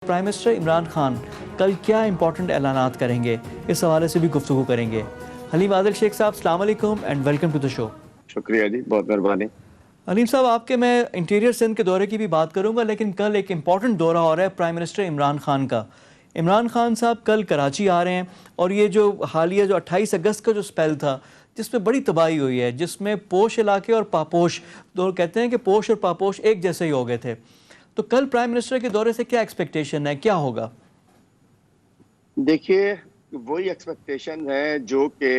Prime minister Imran Khan کل کیا important اعلانات کریں گے، اس حوالے سے بھی گفتگو کریں گے۔ حلیم عادل شیخ صاحب السلام علیکم اینڈ ویلکم ٹو دا شو۔ شکریہ جی، بہت مہربانی۔ حلیم صاحب، آپ کے میں انٹیریئر سندھ کے دورے کی بھی بات کروں گا، لیکن کل ایک امپورٹنٹ دورہ ہو رہا ہے پرائم منسٹر عمران خان کا۔ عمران خان صاحب کل کراچی آ رہے ہیں، اور یہ جو حالیہ 28 اگست کا جو سپیل تھا جس میں بڑی تباہی ہوئی ہے، جس میں پوش علاقے اور پاپوش، دو کہتے ہیں کہ پوش اور پاپوش ایک جیسے ہی ہو گئے تھے، تو کل پرائم منسٹر کے دورے سے کیا ایکسپیکٹیشن ہے، کیا ہوگا؟ دیکھیے، وہی ایکسپیکٹیشن ہے جو کہ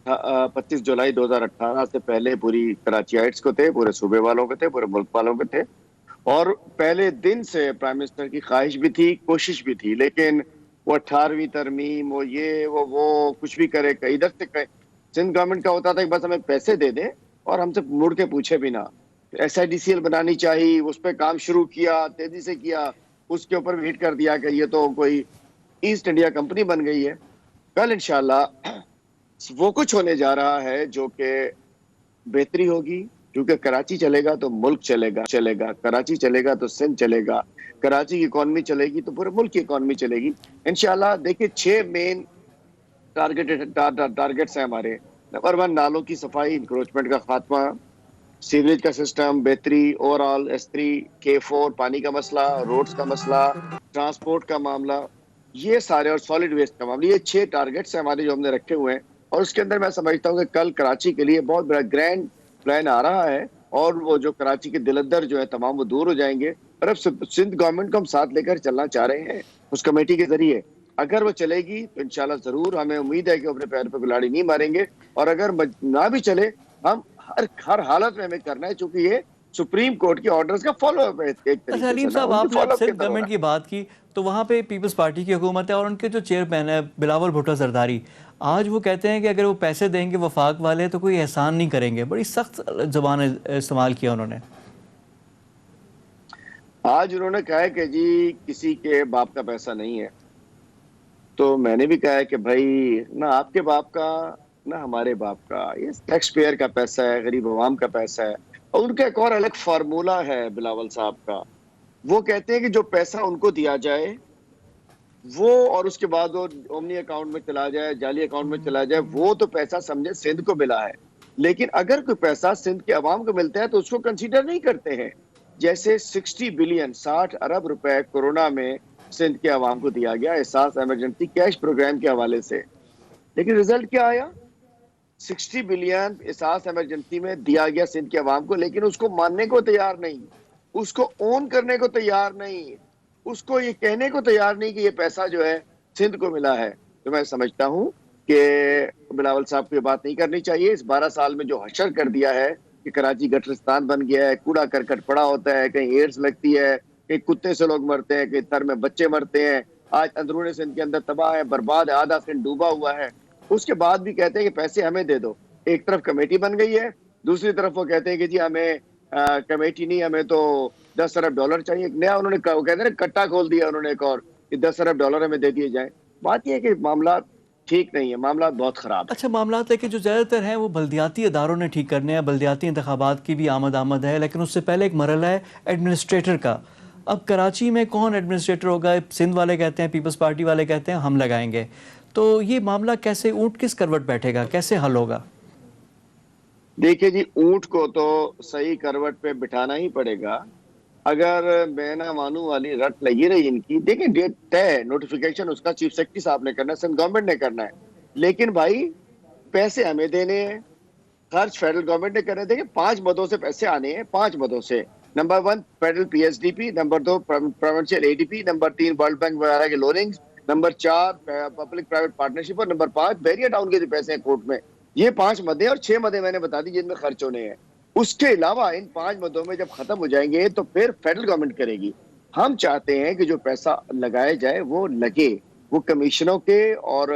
25 جولائی 2018 سے پہلے پوری کراچیائٹس کو تھے، پورے صوبے والوں کو تھے، پورے ملک والوں کو تھے، اور پہلے دن سے پرائم منسٹر کی خواہش بھی تھی، کوشش بھی تھی، لیکن وہ 18ویں ترمیم، وہ یہ وہ کچھ بھی کرے، ادھر سے سندھ گورنمنٹ کا ہوتا تھا کہ بس ہمیں پیسے دے دیں اور ہم سے مڑ کے پوچھے بھی نہ۔ SIDCL بنانی چاہیے، اس پہ کام شروع کیا، تیزی سے کیا، اس کے اوپر بھی ہٹ کر دیا کہ یہ تو کوئی ایسٹ انڈیا کمپنی بن گئی ہے۔ کل انشاءاللہ وہ کچھ ہونے جا رہا ہے جو کہ بہتری ہوگی، کیونکہ کراچی چلے گا تو ملک چلے گا، کراچی چلے گا تو سندھ چلے گا، کراچی کی اکانومی چلے گی تو پورے ملک کی اکانومی چلے گی انشاءاللہ۔ دیکھیں 6 مین ٹارگٹس ہیں ہمارے۔ نمبر 1، نالوں کی صفائی، انکروچمنٹ کا خاتمہ، سیوریج کا سسٹم بہتری، اوور آل S3 K4 پانی کا مسئلہ، روڈز کا مسئلہ، ٹرانسپورٹ کا معاملہ، یہ سارے، اور سالڈ ویسٹ کا معاملہ، یہ 6 ٹارگٹس ہیں ہمارے جو ہم نے رکھے ہوئے ہیں، اور اس کے اندر میں سمجھتا ہوں کہ کل کراچی کے لیے بہت بڑا گرینڈ پلان آ رہا ہے، اور وہ جو کراچی کے دل اندر جو ہے تمام وہ دور ہو جائیں گے، اور اب سندھ گورنمنٹ کو ہم ساتھ لے کر چلنا چاہ رہے ہیں اس کمیٹی کے ذریعے۔ اگر وہ چلے گی تو انشاءاللہ ضرور ہمیں امید ہے کہ اپنے پیر پہ کلاڑی نہیں ماریں گے، اور اگر نہ بھی چلے ہم ہر حالت میں ہمیں کرنا ہے، چونکہ یہ سپریم کورٹ کے آرڈرز کا فالو اپ ہے ایک اچھا طریقے حلیم سے نا، صاحب، ان کے آپ نے اب فالو اپ کے سندھ اندر ہو رہا گورنمنٹ ہے۔ کی بات کی تو وہاں پہ پیپلز پارٹی کی حکومت ہے، اور ان کے جو چیئرمین ہے بلاول بھٹو زرداری، آج وہ کہتے ہیں کہ اگر وہ پیسے دیں گے وفاق والے تو کوئی احسان نہیں کریں گے۔ بڑی سخت زبان استعمال کیا انہوں نے۔ آج انہوں نے کہا ہے کہ جی کسی کے باپ کا پیسہ نہیں ہے، تو میں نے بھی کہا ہے کہ بھائی نہ آپ کے باپ کا نہ ہمارے باپ کا، یہ ٹیکس پیئر کا پیسہ ہے، غریب عوام کا پیسہ ہے۔ اور ان کا ایک اور الگ فارمولہ ہے بلاول صاحب کا، وہ کہتے ہیں کہ جو پیسہ ان کو دیا جائے وہ، اور اس کے بعد وہ اومنی اکاؤنٹ میں چلا جائے، جعلی اکاؤنٹ میں چلا جائے، وہ تو پیسہ سمجھے سندھ کو ملا ہے، لیکن اگر کوئی پیسہ سندھ کے عوام کو ملتا ہے تو اس کو کنسیڈر نہیں کرتے ہیں۔ جیسے 60 بلین 60 ارب روپے کورونا میں سندھ کے عوام کو دیا گیا احساس ایمرجنسی کیش پروگرام کے حوالے سے، لیکن رزلٹ کیا آیا؟ 60 بلین احساس ایمرجنسی میں دیا گیا سندھ کے عوام کو، لیکن اس کو ماننے کو تیار نہیں، اس کو اون کرنے کو تیار نہیں، اس کو یہ کہنے کو تیار نہیں کہ یہ پیسہ جو ہے سندھ کو ملا ہے۔ تو میں سمجھتا ہوں کہ بلاول صاحب کو یہ بات نہیں کرنی چاہیے۔ اس 12 سال میں جو حشر کر دیا ہے کہ کراچی گٹرستان بن گیا ہے، کوڑا کرکٹ پڑا ہوتا ہے، کہیں ایڈز لگتی ہے، کہیں کتے سے لوگ مرتے ہیں، کہیں تر میں بچے مرتے ہیں، آج اندرون سندھ کے اندر تباہ ہے، برباد ہے، آدھا سندھ ڈوبا ہوا ہے، اس کے بعد بھی کہتے ہیں کہ پیسے ہمیں دے دو۔ ایک طرف کمیٹی بن گئی ہے، دوسری طرف وہ کہتے ہیں کہ جی ہمیں کمیٹی نہیں، ہمیں تو 10 ارب ڈالر چاہیے۔ ایک نیا انہوں نے کہتے ہیں کٹا کھول دیا انہوں نے ایک اور، کہ 10 ارب ڈالر ہمیں دے دیے جائیں۔ بات یہ ہے کہ معاملات ٹھیک نہیں ہے، معاملات بہت خراب ہے۔ اچھا، معاملات لیکن جو زیادہ تر ہیں وہ بلدیاتی اداروں نے ٹھیک کرنے ہیں، بلدیاتی انتخابات کی بھی آمد ہے، لیکن اس سے پہلے ایک مرحلہ ہے ایڈمنسٹریٹر کا۔ اب کراچی میں کون ایڈمنسٹریٹر ہوگا؟ سندھ والے کہتے ہیں، پیپلز پارٹی والے کہتے ہیں ہم لگائیں گے، تو یہ معاملہ کیسے، اونٹ کس کروٹ بیٹھے گا، کیسے حل ہوگا؟ دیکھیں جی، اونٹ کو تو صحیح کروٹ پہ بٹھانا ہی پڑے گا۔ اگر میں نہ مانوں والی رٹ لگی رہی ان کی، دیکھیں ڈیٹ طے ہے، نوٹیفیکیشن اس کا چیف سیکرٹری صاحب نے کرنا ہے، سندھ گورنمنٹ نے کرنا ہے، لیکن بھائی پیسے ہمیں دینے ہیں، خرچ فیڈرل گورنمنٹ نے کرنے دیں گے۔ 5 مدوں سے پیسے آنے ہیں، 5 مدوں سے۔ Number 1 federal PSDP، number 2 provincial ADP، number 3 world bank وغیرہ کے لوننگز، نمبر 4 پبلک پرائیویٹ پارٹنرشپ، اور نمبر 5 بیریا ٹاؤن کے جو پیسے ہیں کورٹ میں۔ یہ 5 مدیں اور 6 مدیں میں نے بتا دی جن میں خرچ ہونے ہیں۔ اس کے علاوہ ان 5 مدوں میں جب ختم ہو جائیں گے تو پھر فیڈرل گورنمنٹ کرے گی۔ ہم چاہتے ہیں کہ جو پیسہ لگایا جائے وہ لگے، وہ کمیشنوں کے اور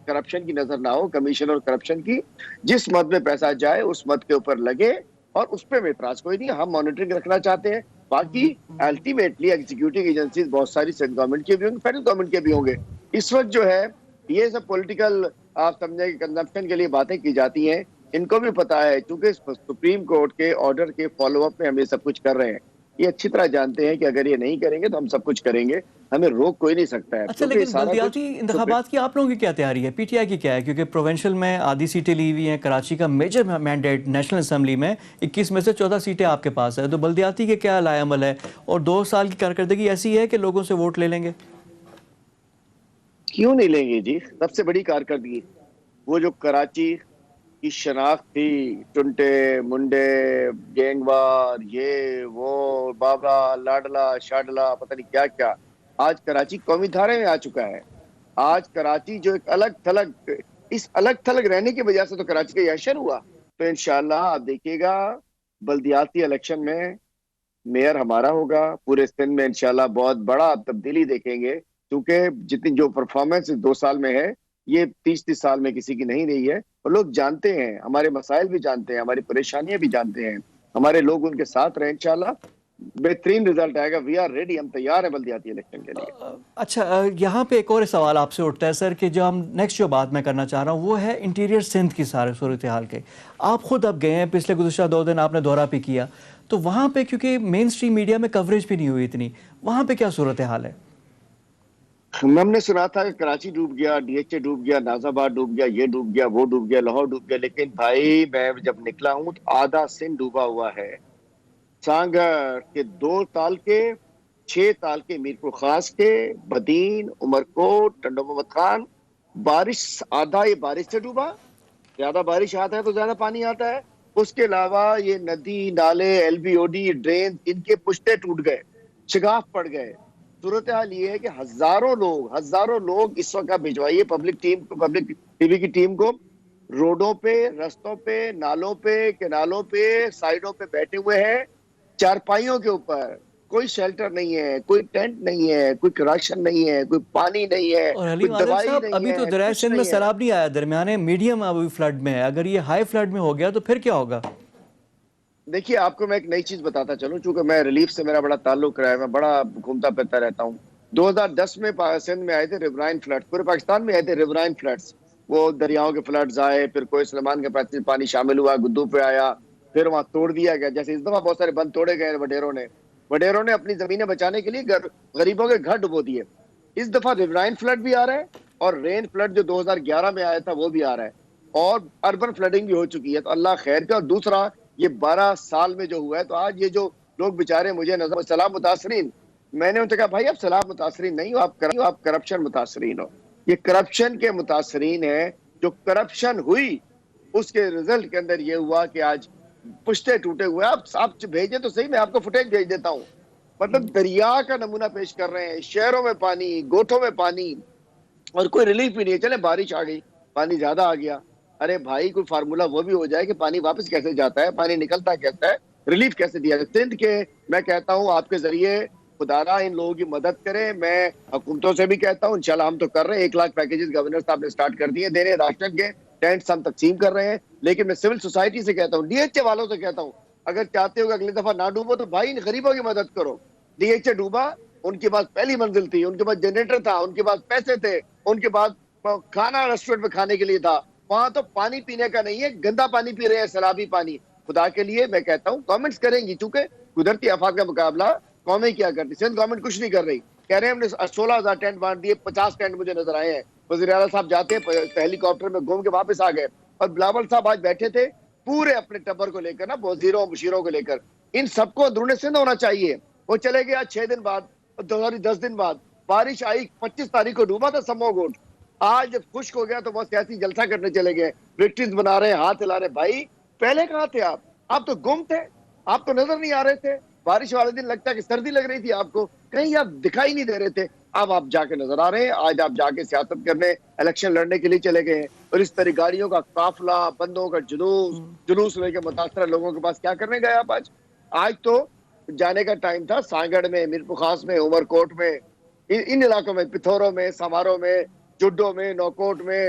کرپشن کی نظر نہ ہو، کمیشن اور کرپشن کی، جس مد میں پیسہ جائے اس مد کے اوپر لگے، اور اس پہ اعتراض کوئی نہیں، ہم مانیٹرنگ رکھنا چاہتے ہیں۔ باقی الٹیمیٹلی ایگزیکیوٹنگ ایجنسیز بہت ساری سینٹرل گورنمنٹ کے بھی ہوں گے، فیڈرل گورنمنٹ کے بھی ہوں گے۔ اس وقت جو ہے یہ سب پولیٹیکل آپ سمجھیں کہ کنزمپشن کے لیے باتیں کی جاتی ہیں، ان کو بھی پتا ہے، چونکہ سپریم کورٹ کے آرڈر کے فالو اپ میں ہم یہ سب کچھ کر رہے ہیں، یہ اچھی طرح جانتے ہیں کہ اگر یہ نہیں کریں گے تو ہم سب کچھ کریں گے۔ ہمیں روک کوئی نہیں سکتا ہے. اچھا لیکن بلدیاتی انتخابات کی آپ لوگوں کی کیا تیاری ہے؟ پی ٹی آئی کی کیا ہے؟ کیونکہ پروونشل میں آدھی سیٹیں لی ہوئی ہیں، کراچی کا میجر مینڈیٹ نیشنل اسمبلی میں 21 میں سے 14 سیٹیں آپ کے پاس ہے، تو بلدیاتی کے کیا لائے عمل ہے؟ اور 2 سال کی کارکردگی ایسی ہے کہ لوگوں سے ووٹ لے لیں گے؟ کیوں نہیں لیں گے جی؟ سب سے بڑی کارکردگی وہ جو کراچی کی شناخت تھی، ٹنٹے منڈے گینگ وار، یہ وہ بابا لاڈلا شاڈلا پتہ نہیں کیا کیا، آج کراچی قومی دھارے میں آ چکا ہے. آج کراچی جو ایک الگ تھلگ، اس الگ تھلگ رہنے کی وجہ سے تو کراچی کا یہ اشر ہوا. تو انشاءاللہ آپ دیکھیے گا بلدیاتی الیکشن میں میئر ہمارا ہوگا. پورے سندھ میں انشاءاللہ بہت بڑا تبدیلی دیکھیں گے، کیونکہ جتنی جو پرفارمنس 2 سال میں ہے یہ 30 سال میں کسی کی نہیں رہی ہے. اور لوگ جانتے ہیں، ہمارے مسائل بھی جانتے ہیں، ہماری پریشانیاں بھی جانتے ہیں. ہمارے لوگ ان کے ساتھ رہیں، انشاءاللہ بہترین رزلٹ آئے گا. وی آر ریڈی، ہم تیار ہیں بلدیاتی الیکشن کے لیے. اچھا یہاں پہ ایک اور سوال آپ سے اٹھتا ہے سر، کہ جو ہم نیکسٹ جو بات میں کرنا چاہ رہا ہوں وہ ہے انٹیریئر سندھ کی سارے صورتحال کے. آپ خود اب گئے ہیں، پچھلے گزشتہ 2 دن آپ نے دورہ بھی کیا، تو وہاں پہ کیونکہ مین سٹریم میڈیا میں کوریج بھی نہیں ہوئی اتنی، وہاں پہ کیا صورتحال ہے؟ ہم نے سنا تھا کہ کراچی ڈوب گیا، ڈی ایچ اے ڈوب گیا، ناز آباد ڈوب گیا، یہ ڈوب گیا، وہ ڈوب گیا، لاہور ڈوب گیا. لیکن بھائی میں جب نکلا ہوں تو آدھا سندھ ڈوبا ہوا ہے. سانگڑ کے 2 تال کے، 6 تال کے، میرپور خاص کے، بدین، عمرکوٹ، ٹنڈو محمد خان، بارش آدھا یہ بارش سے ڈوبا. زیادہ بارش آتا ہے تو زیادہ پانی آتا ہے. اس کے علاوہ یہ ندی نالے L B O D drain ان کے پشتے ٹوٹ گئے، شگاف پڑ گئے. صورتحال یہ ہے کہ ہزاروں لوگ اس وقت بھجوائیے پبلک ٹی وی کی ٹیم کو، روڈوں پہ، رستوں پہ، نالوں پہ، کنالوں پہ، سائڈوں پہ بیٹھے ہوئے ہیں چارپائیوں کے اوپر. کوئی شیلٹر نہیں ہے، کوئی ٹینٹ نہیں ہے، کوئی راشن نہیں ہے، کوئی پانی نہیں ہے، اور کوئی حلیم عادل دوائی صاحب، نہیں ابھی تو ہے، دریا کچھ سندھ میں نہیں ہے. سیلاب نہیں آیا، درمیانے میڈیم ابھی فلڈ میں ہے. اگر یہ ہائی فلڈ میں ہو گیا تو پھر کیا ہوگا؟ دیکھیے آپ کو میں ایک نئی چیز بتاتا چلوں، چونکہ میں ریلیف سے میرا بڑا تعلق رہا ہے، میں بڑا گھومتا پھرتا رہتا ہوں. 2010 میں سندھ میں آئے تھے ریورائن فلڈ، پورے پاکستان میں آئے تھے ریورائن فلڈز. وہ دریاؤں کے فلڈز آئے، پھر کوئی سلیمان کے پانی شامل ہوا، گدو پہ آیا، پھر وہاں توڑ دیا گیا. جیسے اس دفعہ بہت سارے بند توڑے گئے وڈیروں نے اپنی زمینیں بچانے کے لیے غریبوں کے گھر ڈبو دیے. اس دفعہ ریورائن فلڈ بھی آ رہا ہے، اور رین فلڈ جو 2011 میں آیا تھا وہ بھی آ رہا ہے، اور اربن فلڈنگ بھی ہو چکی ہے. تو اللہ خیر کا. اور دوسرا یہ 12 سال میں جو ہوا ہے، تو آج یہ جو لوگ بےچارے مجھے نظر سیلاب متاثرین، میں نے ان سے کہا بھائی آپ سیلاب متاثرین نہیں ہو، آپ کرپشن متاثرین ہو. یہ کرپشن کے متاثرین ہیں. جو کرپشن ہوئی اس کے رزلٹ کے اندر یہ ہوا کہ آج پشتے ٹوٹے ہوئے. آپ بھیجیں تو صحیح، میں آپ کو فوٹیج بھیج دیتا ہوں. مطلب دریا کا نمونہ پیش کر رہے ہیں، شہروں میں پانی، گوٹھوں میں پانی، اور کوئی ریلیف بھی نہیں ہے. چلے بارش آ گئی، پانی زیادہ آ گیا، ارے بھائی کوئی فارمولا وہ بھی ہو جائے کہ پانی واپس کیسے جاتا ہے، پانی نکلتا کیسا ہے، ریلیف کیسے دیا جائے. سندھ کے میں کہتا ہوں آپ کے ذریعے خدا را ان لوگوں کی مدد کرے. میں حکومتوں سے بھی کہتا ہوں، انشاءاللہ ہم تو کر رہے ہیں، 1 لاکھ پیکیجز گورنر صاحب نے سٹارٹ کر دیے دینے، راشن کے ٹینٹس ہم تقسیم کر رہے ہیں. لیکن میں سول سوسائٹی سے کہتا ہوں، ڈی ایچ اے والوں سے کہتا ہوں، اگر چاہتے ہو کہ اگلی دفعہ نہ ڈوبو تو بھائی ان غریبوں کی مدد کرو. ڈی ایچ اے ڈوبا، ان کے پاس پہلی منزل تھی، ان کے پاس جنریٹر تھا، ان کے پاس پیسے تھے، ان کے پاس کھانا ریسٹورنٹ میں کھانے کے لیے تھا. وہاں تو پانی پینے کا نہیں ہے، گندا پانی پی رہے ہیں، سیلابی پانی. خدا کے لیے میں کہتا ہوں گورنمنٹس کریں گی، چونکہ قدرتی آفات کا مقابلہ قومیں کیا کرتی. سندھ گورنمنٹ کچھ نہیں کر رہی. کہہ رہے ہیں ہم نے 16,000 ٹینٹ بانٹ دیے، 50 ٹینٹ مجھے نظر آئے ہیں. وزیر اعلیٰ صاحب جاتے ہیلی کاپٹر میں گھوم کے واپس آ گئے. اور بلاول صاحب آج بیٹھے تھے پورے اپنے ٹبر کو لے کر نا، وزیروں مشیروں کو لے کر. ان سب کو اندرون سندھ ہونا چاہیے. وہ چلے گئے آج 6 دن بعد، 10 دن بعد بارش آئی. 25 تاریخ کو ڈوبا تھا سمو گوٹ. آج جب خشک ہو گیا تو وہ سیاسی جلسہ کرنے چلے گئے، وکٹریز بنا رہے ہیں، ہاتھ ہلا رہے. بھائی پہلے کہاں تھے آپ تو گم تھے، آپ تو نظر نہیں آ رہے تھے. بارش والے دن لگتا ہے کہ سردی لگ رہی تھی آپ کو، کہیں آپ دکھائی نہیں دے رہے تھے. اب آپ جا کے نظر آ رہے ہیں. آج آپ جا کے سیاست کرنے، الیکشن لڑنے کے لیے چلے گئے ہیں. اور اس طرح گاڑیوں کا قافلہ، بندوں کا جلوس لے کے متاثرہ لوگوں کے پاس کیا کرنے گئے آپ آج تو جانے کا ٹائم تھا. سانگڑ میں، میرپور خاص میں، عمر کوٹ میں، ان علاقوں میں، پتھوروں میں، سماروں میں، جڈوں میں، نوکوٹ میں،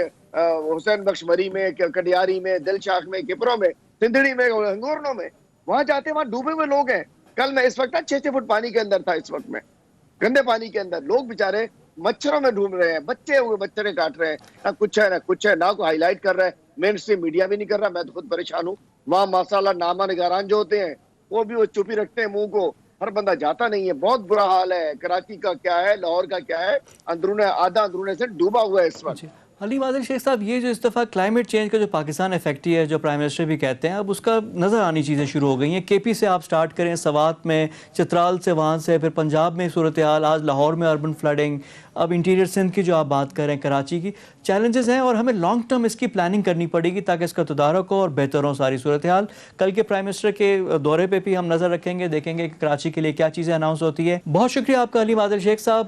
حسین بخش مری میں، کٹیاری میں، دل شاخ میں، کپروں میں، سندھڑی میں، ہنگورنوں میں، وہاں جاتے وہاں ڈوبے ہوئے لوگ ہیں. کل میں اس وقت 6 فٹ پانی کے اندر تھا. اس وقت میں گندے پانی کے اندر لوگ بےچارے مچھروں میں ڈھونڈ رہے ہیں، بچے ہوئے مچھریں کاٹ رہے ہیں. نہ کچھ ہے نہ کوئی ہائی لائٹ کر رہا ہے. مین اسٹریم میڈیا بھی نہیں کر رہا. میں تو خود پریشان ہوں. وہاں ماشاءاللہ نامہ نگاران جو ہوتے ہیں وہ بھی وہ چپی رکھتے ہیں منہ کو. ہر بندہ جاتا نہیں ہے. بہت برا حال ہے. کراچی کا کیا ہے, لاہور کا کیا ہے, آدھا اندرون سے ڈوبا ہوا ہے اس وقت. جی حلیم عادل شیخ صاحب، یہ جو اس دفعہ کلائمیٹ چینج کا جو پاکستان افیکٹ ہے، جو پرائم منسٹر بھی کہتے ہیں، اب اس کا نظر آنی چیزیں شروع ہو گئی ہیں. کے پی سے آپ سٹارٹ کریں، سوات میں، چترال سے، وہاں سے پھر پنجاب میں صورتحال، آج لاہور میں اربن فلڈنگ، اب انٹیریئر سندھ کی جو آپ بات کر رہے ہیں، کراچی کی چیلنجز ہیں، اور ہمیں لانگ ٹرم اس کی پلاننگ کرنی پڑے گی تاکہ اس کا تدارک ہو اور بہتر ہو ساری صورتحال. کل کے پرائم منسٹر کے دورے پہ بھی ہم نظر رکھیں گے، دیکھیں گے کہ کراچی کے لیے کیا چیزیں اناؤنس ہوتی ہے. بہت شکریہ آپ کا حلیم عادل شیخ صاحب.